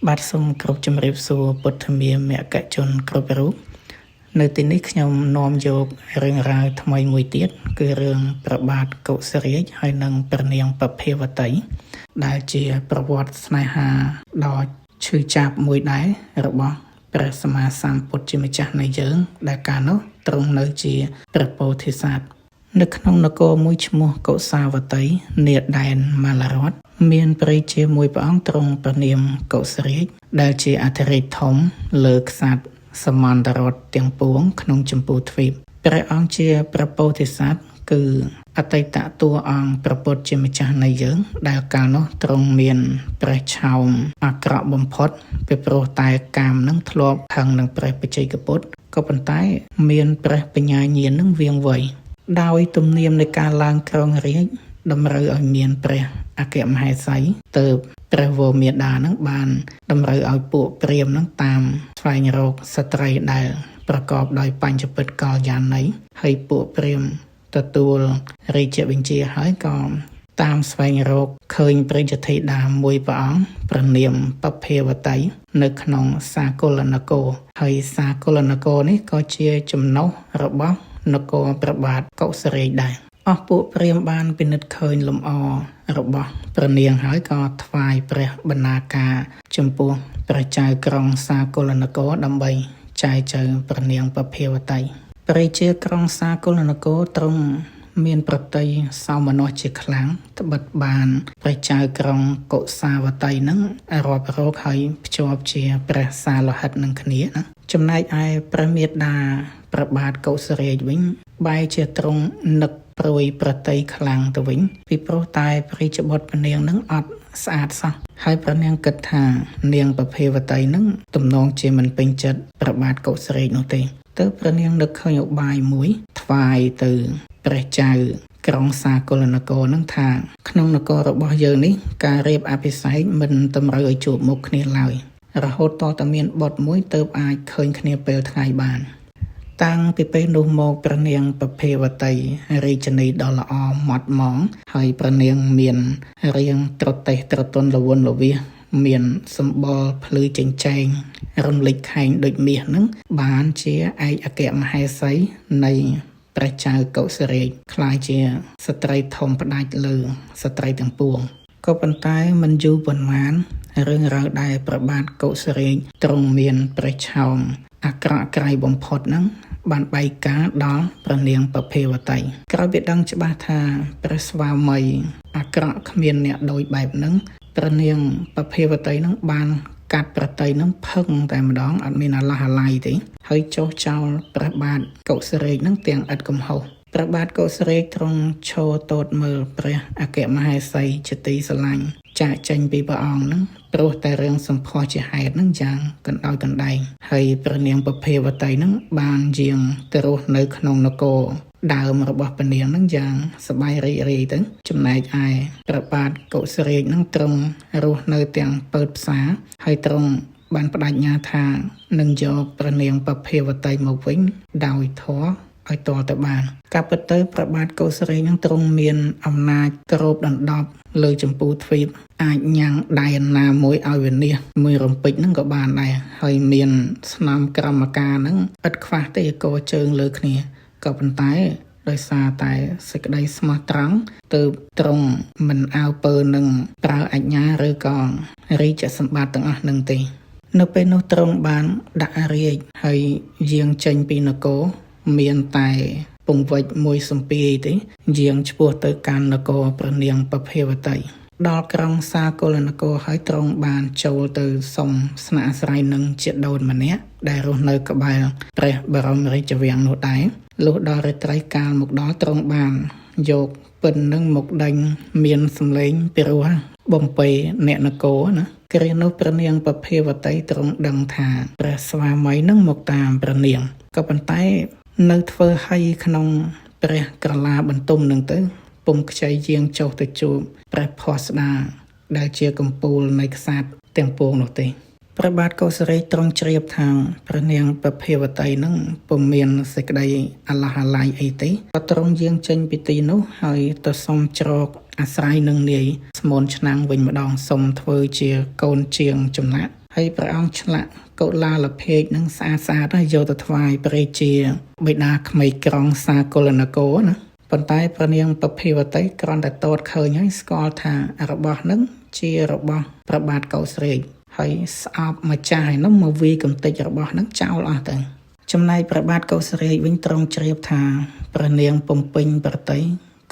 បាទសូមគោរពជំរាបសួរពុទ្ធមាមគ្គជនគ្រប់រូបនៅទីនេះខ្ញុំនាំយករឿងរ៉ាវថ្មីមួយទៀតគឺរឿងព្រះបាទកុសរាជហើយនិងព្រះនាងពភាវតីដែលជាប្រវត្តិស្នេហាដ៏ឈឺចាប់មួយដែររបស់ព្រះសម្មាសម្ពុទ្ធជាម្ចាស់នៃយើងដែលកាលនោះទ្រង់នៅជាព្រះពោធិសត្វនៅក្នុងនគរមួយឈ្មោះកុសាវតីនាដែនមាលរដ្ឋមានព្រះរាជាមួយព្រះអង្គទ្រង់ព្រះនាមកុសរាជដែលជាអធិរាជធំលើក្សត្រសមន្តរដ្ឋទាំងពួងក្នុងចម្ពោះទ្វីបព្រះអង្គជាព្រះពោធិសត្វគឺអតីតតួអង្គព្រះពុទ្ធជាម្ចាស់នៃយើងដែលកាលនោះទ្រង់មានព្រះឆោមអាក្រក់បំផុតពីព្រោះតែកាមនឹងធ្លាប់ខឹងនឹងព្រះបច្ចេកពុទ្ធក៏ប៉ុន្តែមានព្រះបញ្ញាញាណនឹងវាងវៃដោយទំនៀមនៃការឡើងគ្រងរាជ្យតម្រូវឲ្យមានព្រះអគ្គមហេសីទើបព្រះវរមេដានឹងបានតម្រូវឲ្យពួកព្រាហ្មណ៍នឹងតាមស្វែងរកស្ត្រីដែលប្រកបដោយបញ្ចពិតកល្យាណីហើយពួកព្រាហ្មណ៍ទទួលរាជបញ្ជាហើយក៏តាមស្វែងរកឃើញព្រះយធីតាមួយព្រះអង្គព្រះនាមពភាវតីនៅក្នុងសាកលនគរហើយសាកលនគរនេះក៏ជាចំណុះរបស់នគរព្រះបាទកុសរាជដែរអស់ពួកព្រាហ្មណ៍បានពិនិត្យឃើញលំអរបស់ព្រះនាងហើយក៏ថ្វាយព្រះបណ្ណាការចំពោះព្រះចៅក្រុងសាកលនគរដើម្បីចែកចៅព្រះនាងពភាវតីព្រះជាក្រុងសាកលនគរទ្រង់មានប្រតិយសោមនស្សជាខ្លាំងត្បិតបានព្រះចៅក្រុងកុសាវតីនឹងរាប់រកហើយភ្ជាប់ជាព្រះសាលោហិតនឹងគ្នាណាចំណែកឯព្រះមេដាព្រះបាទកុសរាជវិញបែរជាទ្រង់នឹកព្រួយប្រតិយខ្លាំងទៅវិញពីព្រោះតែព្រះរាជបុត្រព្រះនាងនឹងអត់ស្អាតសោះហើយព្រះនាងគិតថានាងពភាវតីនឹងទំនងជាមិនពេញចិត្តព្រះបាទកុសរាជនោះទេទៅព្រះនាងនឹកឃើញឧបាយមួយថ្វាយទៅព្រះចៅក្រុងសាកលនគរនឹងថាក្នុងនគររបស់យើងនេះការរៀបអភិសេកមិនតម្រូវឲ្យជួបមុខគ្នាឡើយរហូតតតែមានបុត្រមួយទៅអាចឃើញគ្នាពេលថ្ងៃបានតាំងពីពេលនោះមកព្រះនាងពភាវតីរាជនីដ៏ល្អម៉ត់ម៉ងហើយព្រះនាងមានរាងត្រទេសត្រទន់ល្វន់ល្វាសមានសម្បល់ភ្លឺចេញចែងរំលេចខែងដូចមាសនឹងបានជាឯកអគ្គមហេសីនៃព្រះចៅកុសរាជក្លាយជាស្ត្រីធំផ្ដាច់លើស្ត្រីទាំងពួងក៏ប៉ុន្តែមិនយូរប៉ុន្មានរឿងរ៉ាវដែលព្រះបាទកុសរាជទ្រង់មានព្រះឆោមអាក្រក់ក្រៃបំផុតហ្នឹងបានបែកការដល់ព្រះនាងពភាវតីក្រោយពីដឹងច្បាស់ថាព្រះស្វាមីអាក្រក់គ្មានអ្នកដូចបែបហ្នឹងព្រះនាងពភាវតីហ្នឹងបានកាត់ប្រតិយនឹងផឹងតែម្ដងអត់មានអាឡោះអាឡៃទេហើយចុះចោលព្រះបាទកុសរាជនឹងទាំងឥតកំហុសព្រះបាទកុសរាជទ្រង់ឈរទតមើលព្រះអគ្គមហេសីជាទីស្រឡាញ់ចាកចេញពីព្រះអង្គនឹងព្រោះតែរឿងសម្ផស្សជាហេតុនឹងយ៉ាងកណ្ដោយកណ្ដែងហើយព្រះនាងពភាវតីនឹងបានយាងទៅរស់នៅក្នុងនគរដើមរបស់ព្រះនាងនឹងយ៉ាងសប្បាយរីករាយទៅចំណែកឯព្រះបាទកុសរាជនឹងទ្រង់រស់នៅទាំងពើផ្សារហើយទ្រង់បានបដិញ្ញាថានឹងយកព្រះនាងពភាវតីមកវិញដោយធម៌ឲ្យតទៅបានការពិតទៅព្រះបាទកុសរាជនឹងទ្រង់មានអំណាចគ្របដណ្ដប់លើចម្ពោះទ្វីបអាចញ៉ាំងដៃណាមួយឲ្យវិនិច្ឆ័យមួយរំពេចនឹងក៏បានដែរហើយមានស្នំក្រមការនឹងឥតខ្វះទេកោជើងលើគ្នាក៏ប៉ុន្តែដោយសារតែសេចក្តីស្មោះត្រង់ទើបទ្រង់មិនអើពើនឹងប្រើអញ្ញាឬក៏រាជសម្បត្តិទាំងអស់នឹងទេនៅពេលនោះទ្រង់បានដាក់រាជហើយយាងចេញពីនគរមានតែពង្វិចមួយសំពីទេយាងឆ្ពោះទៅកាន់នគរព្រះនាងពភាវតីដល់ក្រុងសាកលនគរហើយទ្រង់បានចូលទៅសុំស្នាក់អាស្រ័យនឹងជាដូនម្នាក់ដែលរស់នៅក្បែរព្រះបរមរាជវាំងនោះដែរលុះដល់រាត្រីកាលមកដល់ទ្រង់បានយកពិននឹងមកដេញមានសម្លេងពីរោះបំពេអ្នកនគរណាគ្រានោះព្រះនាងពភាវតីទ្រង់ដឹងថាព្រះស្វាមីនឹងមកតាមព្រះនាងក៏ប៉ុន្តែនៅធ្វើឲ្យក្នុងព្រះក្រឡាបន្ទុំនឹងទៅពុំខ្ចីយាងចុះទៅជួបព្រះផស្តាដែលជាកំពូលនៃក្សត្រទាំងពួងនោះទេព្រះបាទកុសរាជទ្រង់ជ្រាបថាព្រះនាងពភាវតីនឹងពុំមានសេចក្តីអាឡោះអាឡៃអីទេក៏ទ្រង់យាងចេញពីទីនោះហើយទៅសុំជ្រកអាស្រ័យនឹងនាយស្មូនឆ្នាំងវិញម្ដងសុំធ្វើជាកូនជាងចំណាក់ ហើយព្រះអង្គឆ្លាក់កុលាលភេកនឹងស្អាតហើយយកទៅថ្វាយព្រះរាជាបិតាក្មេកក្រុងសាកលនគរណាប៉ុន្តែព្រះនាងពភាវតីគ្រាន់តែតតឃើញហើយស្គាល់ថារបស់នឹងជារបស់ព្រះបាទកៅសរាជហើយស្អប់ម្ចាស់ហើយនោះមកវាយកំទេចរបស់នឹងចោលអស់ទៅចំណែកព្រះបាទកៅសរាជវិញទ្រង់ជ្រាបថាព្រះនាងពំពេញប្រតិ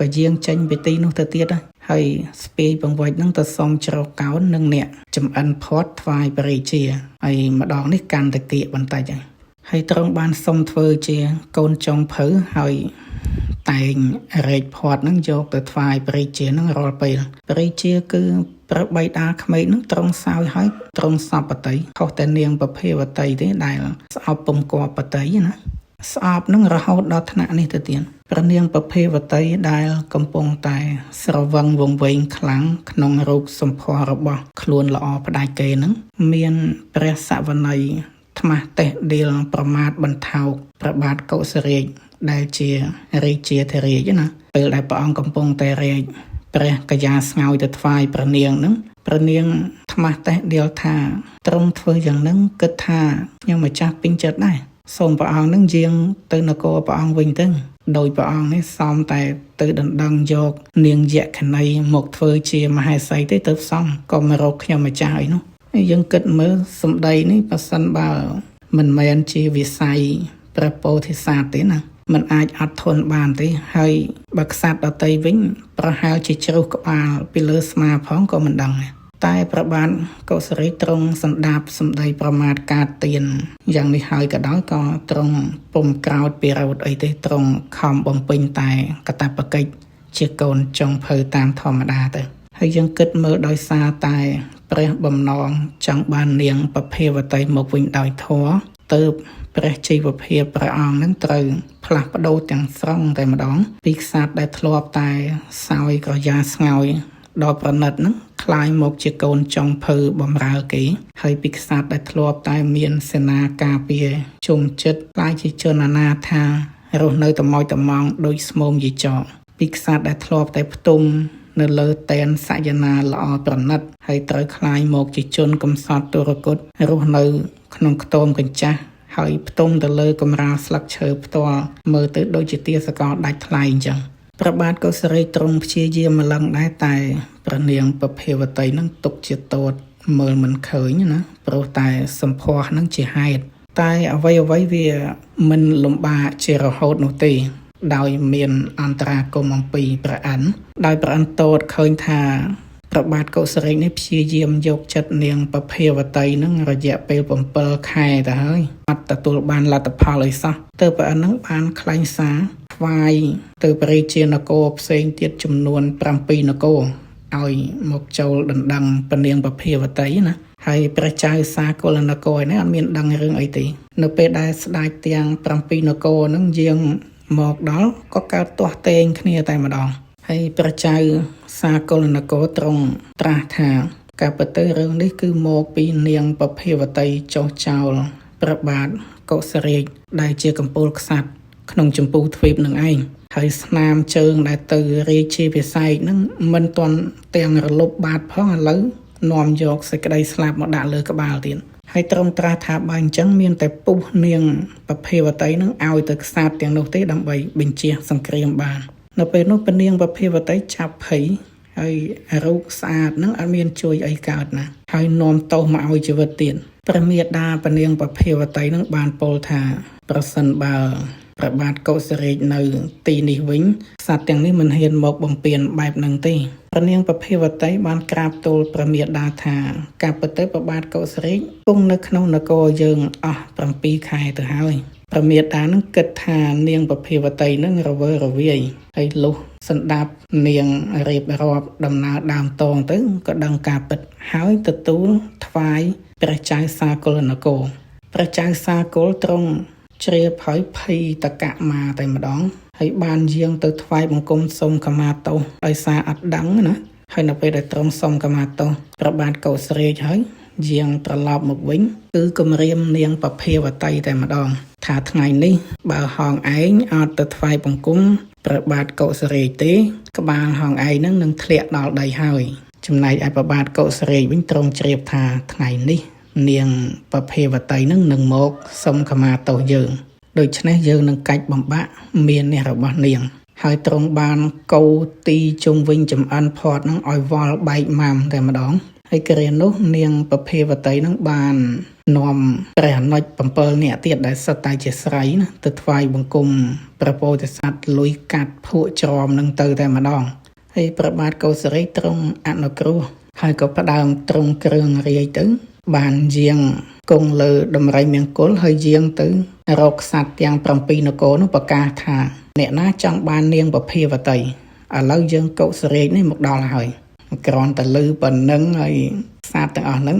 ក៏យាងចេញពីទីនោះទៅទៀតហើយស្ពាយបង្វិចនឹងទៅសុំជ្រកកោននឹងអ្នកចំអិនផាត់ថ្វាយព្រះរាជាហើយម្ដងនេះកាន់តែគៀកបន្តិចហើយទ្រង់បានសុំធ្វើជាកូនចុងភៅហើយតែងរែកផាត់នឹងយកទៅថ្វាយព្រះរាជានឹងរាល់ពេលព្រះរាជាគឺព្រះបិតាក្មេកនឹងទ្រង់សោយហើយទ្រង់សពតិខុសតែនាងពភាវតីទេដែលស្អប់ពំគបតីណាស្អប់នឹងរហូតដល់ថ្នាក់នេះទៅទៀតព្រះនាងពភាវតីដែលកំពុងតែស្រវឹងវង្វេងខ្លាំងក្នុងរូបសម្ផស្សរបស់ខ្លួនល្អផ្ដាច់គេនឹងមានព្រះសវន័យថ្មាស់តេះដៀលប្រមាថបន្ថោកព្រះបាទកៅសរាជដែលជារាជាធិរាជណាពេលដែលព្រះអង្គកំពុងតែរែកព្រះកយាស្ងោយទៅថ្វាយព្រះនាងនឹងព្រះនាងថ្មាស់តេះដៀលថាទ្រង់ធ្វើយ៉ាងនឹងគិតថាខ្ញុំម្ចាស់ពេញចិត្តដែរសូមព្រះអង្គនឹងយាងទៅនគរព្រះអង្គវិញទៅដោយព្រះអង្គនេះសមតែទៅដណ្ដឹងយកនាងយក្ខនីមកធ្វើជាមហេសីទេទៅផ្សំក៏មករកខ្ញុំម្ចាស់អីនោះយើងគិតមើលសម្ដីនេះប៉ះសិនបើមិនមែនជាវិស័យព្រះពោធិសត្វទេណាมันអាចអត់ធន់បានទេហើយបើខ្សាត់ដតីវិញប្រហែលជាជ្រុះក្បាលពីលើស្មាផងក៏មិនដឹងតែព្រះបាទកៅសរាជទ្រង់សន្តាប់សម្ដីប្រមាថកាតទៀនយ៉ាងនេះហើយក៏ដោយក៏ទ្រង់ពុំក្រោតពីរោធអីទេទ្រង់ខំបំពេញតែកតបកិច្ចជាកូនចុងភៅតាមធម្មតាទៅហើយយើងគិតមើលដោយសារតែព្រះបំណងចង់បាននាងពភាវតីមកវិញដោយធម៌ទៅព្រះជីវភាពព្រះអង្គនឹងត្រូវផ្លាស់ប្ដូរទាំងស្រុងតែម្ដងពីខ្សាត់ដែលធ្លាប់តែសោយក្រយ៉ាស្ងោយដល់ប្រណិតនឹងคล้ายមកជាកូនចុងភៅបំរើគេហើយពីខ្សាត់ដែលធ្លាប់តែមានសេនាការពារជុំចិត្តคล้ายជាជនអនាថារស់នៅត្មោចត្មងដូចស្មោមយីចកពីខ្សាត់ដែលធ្លាប់តែផ្ទុំនៅលើតែនសយនាល្អប្រណិតហើយត្រូវคล้ายមកជាជនកំសត់ទុរគតរស់នៅក្នុងខ្ទមកញ្ចាស់ហើយផ្ទុំទៅលើកម្រាលស្លឹកឈើផ្ទាល់មើលទៅដូចជាទាសកលដាច់ថ្លៃអញ្ចឹងព្រះបាទកៅសរាជទ្រង់ព្យាយាមម្លឹងដែរតែព្រះនាងពភាវតីនឹងទុកជាតូចមើលមិនឃើញណាព្រោះតែសម្ផស្សនឹងជាហេតុតែអ្វីវាមិនលំបាកជារហូតនោះទេដោយមានអន្តរាគមអំពីព្រះអិនដោយព្រះអិនតូចឃើញថាព្រះបាទកៅសរាជនេះព្យាយាមយកចិត្តនាងពភាវតីនឹងរយៈពេល7ខែទៅហើយអត់ទទួលបានលទ្ធផលអីសោះទើបព្រះអិននឹងបានក្លែងសារថ្វាយទៅព្រះរាជានគរផ្សេងទៀតចំនួន7នគរឲ្យមកចូលដណ្ដឹងព្រះនាងពភាវតីណាហើយព្រះចៅសាកលនគរនេះអត់មានដឹងរឿងអីទេនៅពេលដែលស្ដេចទាំង7នគរនឹងយាងមកដល់ក៏កើតទាស់ទែងគ្នាតែម្ដងហើយព្រះចៅសាកលនគរទ្រង់ត្រាស់ថាការពិតទៅរឿងនេះគឺមកពីនាងពភាវតីចុះចោលព្រះបាទកៅសរាជដែលជាកំពូលក្សត្រក្នុងចម្ពោះទ្វីបនឹងឯងហើយស្នាមជើងដែលទៅរាជាពិស័យនឹងមិនទាន់ទាំងរលប់បាតផងឥឡូវនាំយកសេចក្តីស្លាប់មកដាក់លើក្បាលទៀតហើយទ្រង់ត្រាស់ថាបើអញ្ចឹងមានតែពុះនាងពភាវតីនឹងឲ្យទៅខ្សាត់ទាំងនោះទេដើម្បីបញ្ជាសង្គ្រាមបាននៅពេលនោះព្រះនាងពភាវតីចាប់ភ័យហើយរូបស្អាតនឹងអត់មានជួយអីកើតណាហើយនាំទោសមកឲ្យជីវិតទៀតព្រះមេដាព្រះនាងពភាវតីនឹងបានពោលថាប្រសិនបើព្រះបាទកៅសរាជនៅទីនេះវិញសត្វទាំងនេះមិនហ៊ានមកបំពេញបែបហ្នឹងទេព្រះនាងពភាវតីបានក្រាបទូលព្រះមេដាថាការពិតទៅព្រះបាទកៅសរាជគង់នៅក្នុងនគរយើងអស់7ខែទៅហើយព្រះមេដានឹងគិតថានាងពភាវតីនឹងរវើរវាយហើយលុះសន្តាប់នាងរៀបរាប់ដំណើរដើមតងទៅក៏ដឹងការពិតហើយទទួលថ្វាយព្រះចៅសាកលនគរព្រះចៅសាកលទ្រង់ជ្រាបហើយភ័យតកមាតែម្ដងហើយបានយាងទៅថ្វាយបង្គំសូមខមាទោសដោយសារអត់ដឹងណាហើយនៅពេលដែលទ្រង់សូមខមាទោសព្រះបាទកៅសរាជហើយយាងត្រឡប់មកវិញគឺគម្រាមនាងពភាវតីតែម្ដងថាថ្ងៃនេះបើហងឯងអត់ទៅថ្វាយបង្គំព្រះបាទកៅសរាជទេក្បាលហងឯងនឹងធ្លាក់ដល់ដីហើយចំណែកឯព្រះបាទកៅសរាជវិញទ្រង់ជ្រាបថាថ្ងៃនេះ នាងប្រភេវតីនឹងនឹងមកសុំខមាទោសយើងដូច្នេះយើងនឹងកាច់បំបាក់មាននេះរបស់នាងហើយទ្រង់បានកោទីជុំវិញចំអិនផាត់នឹងឲ្យវល់បែកម៉ាំតែម្ដងហើយគ្រានោះនាងប្រភេវតីនឹងបាននាំព្រះអនុជ7នាក់ទៀតដែលសុទ្ធតែជាស្រីណាទៅថ្វាយបង្គំព្រះពោធិសត្វលុយកាត់ភក់ច្រមនឹងទៅតែម្ដងហើយព្រះបាទកៅសរីទ្រង់អនុគ្រោះហើយក៏ផ្ដើមទ្រង់គ្រឿងរាយទៅបានយាងគង់លើដំរីមង្គលហើយយាងទៅរកសត្វទាំង7នគរនោះប្រកាសថាអ្នកណាចង់បាននាងប្រភាវតីឥឡូវយើងកុសរាជនេះមកដល់ហើយគ្រាន់តែលឺប៉ុណ្ណឹងហើយសត្វទាំងអស់ហ្នឹង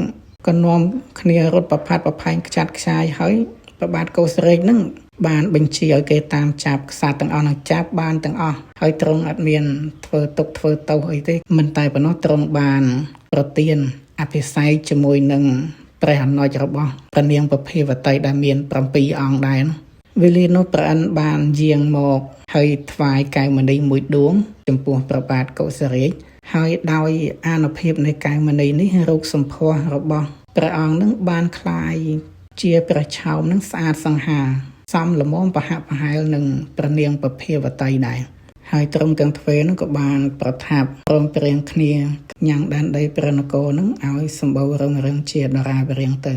ក៏នាំគ្នារត់ប្រផាត់ប្រផែងខ្ចាត់ខ្ចាយហើយព្រះបាទកុសរាជហ្នឹងបានបញ្ជាឲ្យគេតាមចាប់សត្វទាំងអស់នឹងចាប់បានទាំងអស់ហើយទ្រង់អត់មានធ្វើទុកធ្វើទោសអីទេមិនតែប៉ុណ្ណោះទ្រង់បានប្រទានអភិសេកជាមួយនឹងព្រះអនុជរបស់ព្រះនាងប្រភាវតីដែលមាន7អង្គដែរវេលានោះព្រះអិនបានយាងមកហើយថ្វាយកែវមណីមួយដួងចំពោះព្រះបាទកុសរាជហើយដោយអានុភាពនៃកែវមណីនេះរូបសម្ផស្សរបស់ព្រះអង្គនឹងបានคล้ายជាព្រះឆោមនឹងស្អាតសង្ហាសមល្មមប្រហាក់ប្រហែលនឹងព្រះនាងប្រភាវតីដែរហើយត្រង់ទាំងទ្វេនោះក៏បានប្រថាប់ព្រមព្រៀងគ្នាញ៉ាំងដែនដីព្រះនគរនឹងឲ្យសម្បូររុងរឿងជាដរាបរៀងទៅ